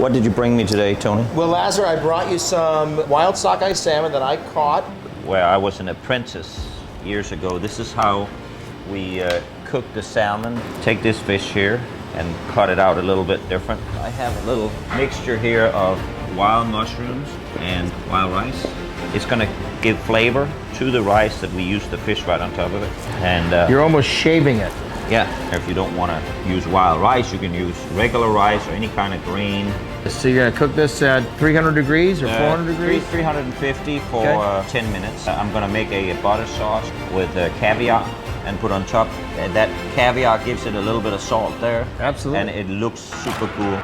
What did you bring me today, Tony? Well, Lazar, I brought you some wild sockeye salmon that I caught. Where I was an apprentice years ago, this is how we cook the salmon. Take this fish here and cut it out a little bit different. I have a little mixture here of wild mushrooms and wild rice. It's gonna give flavor to the rice that we use the fish right on top of it. And You're almost shaving it. yeah, if you don't want to use wild rice, you can use regular rice or any kind of grain. So you're gonna cook this at 300 degrees or 400 degrees? 350 for Okay. 10 minutes. I'm gonna make a butter sauce with caviar and put on top. And that caviar gives it a little bit of salt there. Absolutely. And it looks super cool.